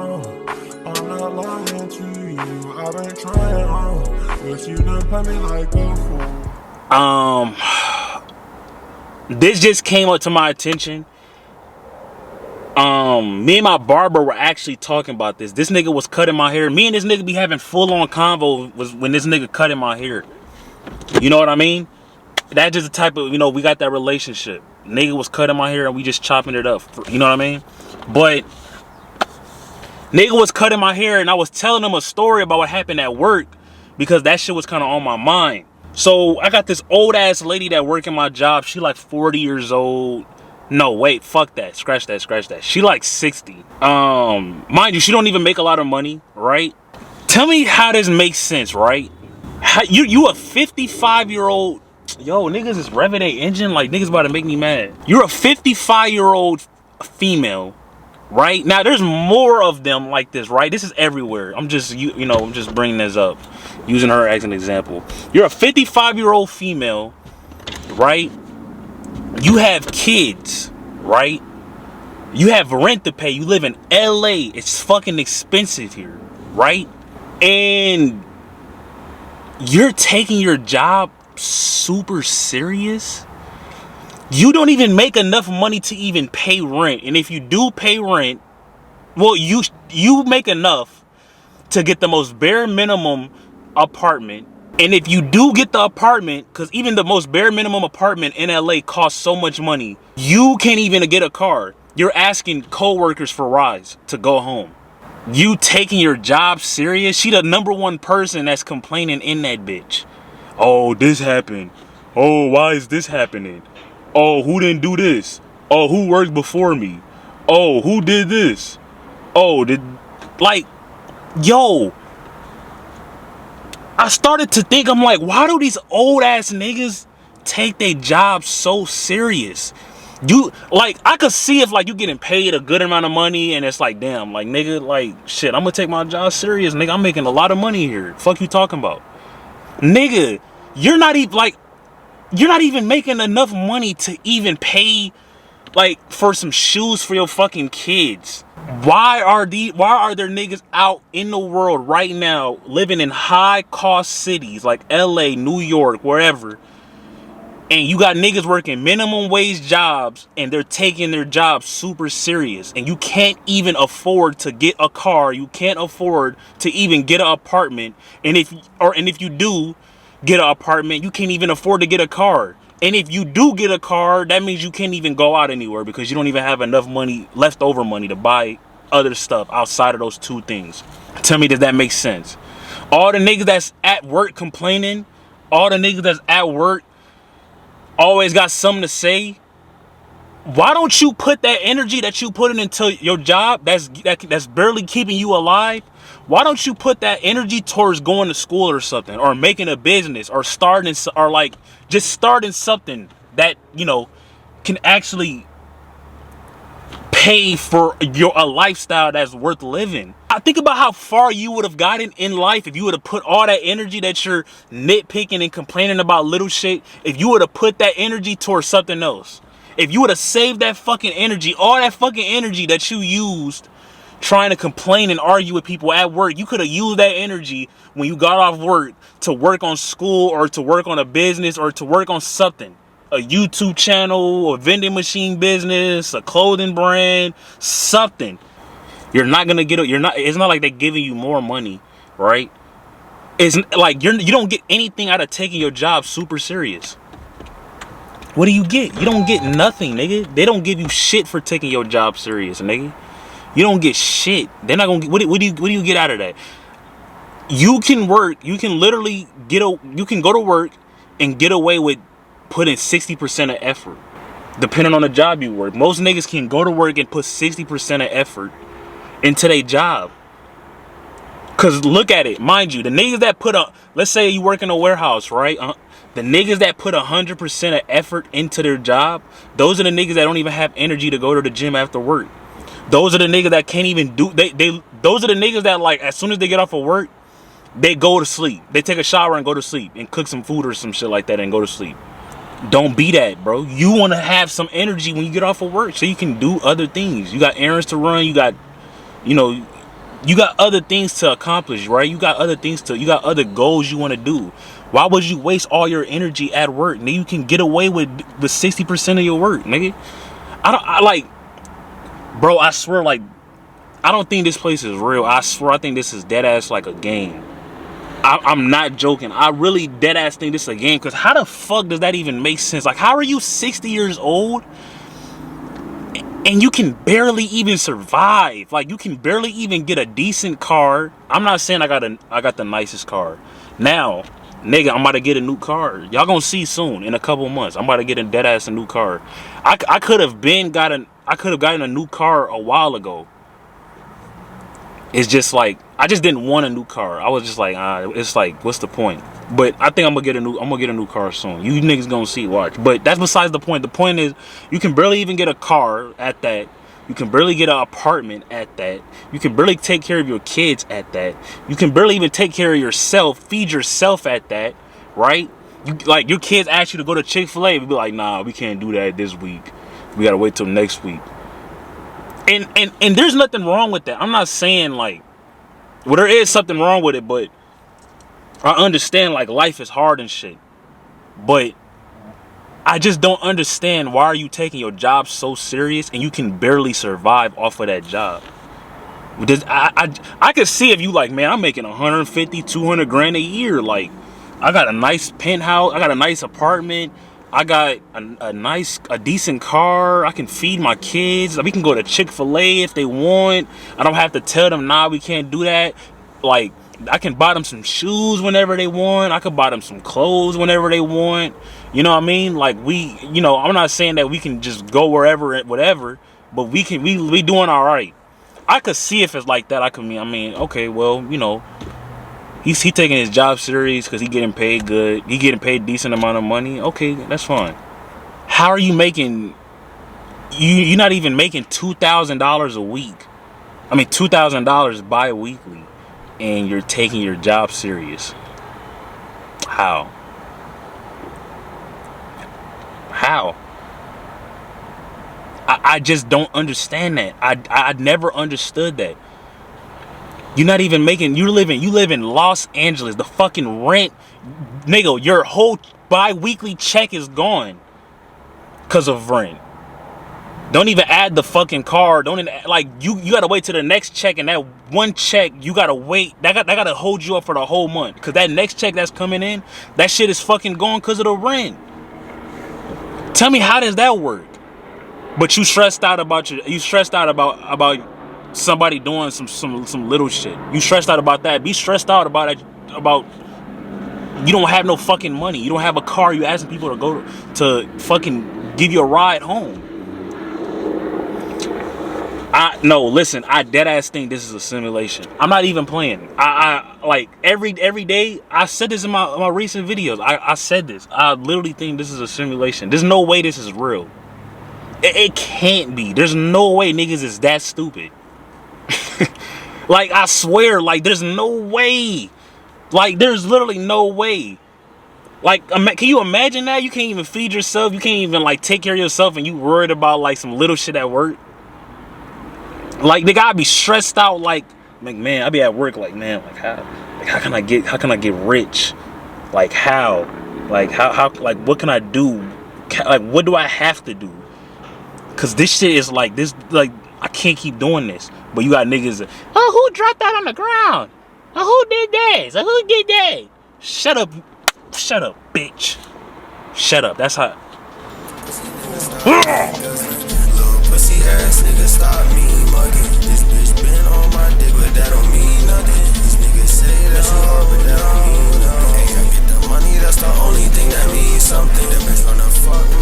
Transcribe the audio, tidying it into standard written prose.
I'm not lying to you. I've been trying, but you done play me like a fool. This just came up to my attention. Me and my barber were actually talking about this. This nigga was cutting my hair. Me and this nigga be having full-on convo was when this nigga cutting my hair. You know what I mean? That's just the type of, we got that relationship. Nigga was cutting my hair and we just chopping it up. You know what I mean? But nigga was cutting my hair and I was telling him a story about what happened at work because that shit was kind of on my mind. So I got this old ass lady that work in my job. She like 40 years old. No, wait, fuck that. Scratch that. She like 60. Mind you, she don't even make a lot of money, right? Tell me how this makes sense, right? You a 55-year-old. Yo, niggas is revving their engine like niggas about to make me mad. You're a 55-year-old female, right? Now there's more of them like this, right? This is everywhere. I'm just I'm just bringing this up, using her as an example. You're a 55-year-old female, right? You have kids, right? You have rent to pay. You live in LA. It's fucking expensive here, right? And you're taking your job super serious. You don't even make enough money to even pay rent. And if you do pay rent, well, you make enough to get the most bare minimum apartment. And if you do get the apartment, because even the most bare minimum apartment in LA costs so much money, you can't even get a car. You're asking co-workers for rides to go home. You taking your job serious? She the #1 person that's complaining in that bitch. Oh, this happened. Oh, why is this happening? Oh, who didn't do this? Oh, who worked before me? Oh, who did this? Oh, yo. I started to think, I'm like, why do these old ass niggas take their job so serious? I could see if like you getting paid a good amount of money and it's like, damn, like nigga, like shit, I'm gonna take my job serious, nigga. I'm making a lot of money here. Fuck you talking about? Nigga, you're not even making enough money to even pay like for some shoes for your fucking kids. Why are there niggas out in the world right now living in high cost cities like LA, New York, wherever, and you got niggas working minimum wage jobs and they're taking their jobs super serious, and you can't even afford to get a car, you can't afford to even get an apartment, and if you do get an apartment, you can't even afford to get a car. And if you do get a car, that means you can't even go out anywhere because you don't even have enough money, leftover money, to buy other stuff outside of those two things. Tell me, does that make sense? All the niggas that's at work complaining, all the niggas that's at work always got something to say. Why don't you put that energy that you put into your job that's barely keeping you alive? Why don't you put that energy towards going to school or something, or making a business, or starting something that can actually pay for a lifestyle that's worth living? I think about how far you would have gotten in life if you would have put all that energy that you're nitpicking and complaining about little shit, if you would have put that energy towards something else. If you would have saved that fucking energy, all that fucking energy that you used trying to complain and argue with people at work, you could have used that energy when you got off work to work on school, or to work on a business, or to work on something. A YouTube channel, a vending machine business, a clothing brand, something. It's not like they're giving you more money, right? It's like you don't get anything out of taking your job super serious. What do you get? You don't get nothing, nigga. They don't give you shit for taking your job serious, nigga. You don't get shit. They're not gonna. What do you get out of that? You can work. You can literally you can go to work and get away with putting 60% of effort, depending on the job you work. Most niggas can go to work and put 60% of effort into their job. Cause look at it, mind you, the niggas that let's say you work in a warehouse, right? The niggas that put 100% of effort into their job, those are the niggas that don't even have energy to go to the gym after work. Those are the niggas that can't even those are the niggas that, like, as soon as they get off of work, they go to sleep. They take a shower and go to sleep and cook some food or some shit like that and go to sleep. Don't be that, bro. You want to have some energy when you get off of work so you can do other things. You got errands to run. You got, You got other things to accomplish, right? You got other goals you want to do. Why would you waste all your energy at work? Nigga, you can get away with 60% of your work, nigga. Bro, I swear, like, I don't think this place is real. I swear, I think this is dead ass like a game. I'm not joking. I really dead ass think this is a game. Because how the fuck does that even make sense? Like, how are you 60 years old and you can barely even survive? Like, you can barely even get a decent car. I'm not saying I got the nicest car. Now, nigga, I'm about to get a new car. Y'all gonna see soon in a couple months. I'm about to get a dead ass a new car. I could have gotten a new car a while ago. It's just like I just didn't want a new car. I was just like, it's like, what's the point? But I think I'm gonna get a new car soon. You niggas gonna see, watch. But that's besides the point. The point is, you can barely even get a car at that. You can barely get an apartment at that. You can barely take care of your kids at that. You can barely even take care of yourself, feed yourself at that, right? You like your kids ask you to go to Chick-fil-A, and be like, nah, we can't do that this week. We gotta wait till next week. And there's nothing wrong with that. I'm not saying like, well, there is something wrong with it, but I understand like life is hard and shit. But I just don't understand, why are you taking your job so serious and you can barely survive off of that job? Because I could see if you like, man, I'm making 150, 200 grand a year. Like, I got a nice penthouse, I got a nice apartment, I got a decent car, I can feed my kids, we can go to Chick-fil-A if they want. I don't have to tell them, nah, we can't do that. Like, I can buy them some shoes whenever they want. I could buy them some clothes whenever they want. You know what I mean? Like, I'm not saying that we can just go wherever, whatever, but we doing all right. I could see if it's like that. I mean, okay, well, He's taking his job serious because he getting paid good. He getting paid decent amount of money. Okay, that's fine. How are you making? You're not even making $2,000 a week. I mean, $2,000 bi-weekly, and you're taking your job serious. How? I just don't understand that. I never understood that. You're not even making, you live in Los Angeles. The fucking rent, nigga, your whole bi-weekly check is gone because of rent. Don't even add the fucking car. Don't even, like, you gotta wait till the next check, and that one check you gotta wait. That gotta hold you up for the whole month, because that next check that's coming in, that shit is fucking gone because of the rent. Tell me, how does that work? But you stressed out about somebody doing some little shit. You stressed out about that. Be stressed out about it, about you don't have no fucking money. You don't have a car. You asking people to go to fucking give you a ride home. Listen, I dead ass think this is a simulation. I'm not even playing. I like every day. I said this in my recent videos. I said this. I literally think this is a simulation. There's no way this is real. It can't be. There's no way niggas is that stupid. Like, I swear, like, there's no way. Like, there's literally no way. Like, can you imagine that? You can't even feed yourself. You can't even, like, take care of yourself, and you worried about, like, some little shit at work. Like, they gotta be stressed out. Like, man, I be at work, like, man, like, how can I get rich? Like, how? Like, how, like, what can I do? Like, what do I have to do? Because this shit is, like, this, like, I can't keep doing this. But you got niggas, who dropped that on the ground? Who did that? Who did that? Shut up, bitch. Shut up. That's how. Little pussy ass nigga, stop me mugging. This bitch been on my dick, but that don't mean nothing. These niggas say that you hard, but that don't mean nothing. Hey, I get the money, that's the only thing that means something. That bitch wanna fuck me.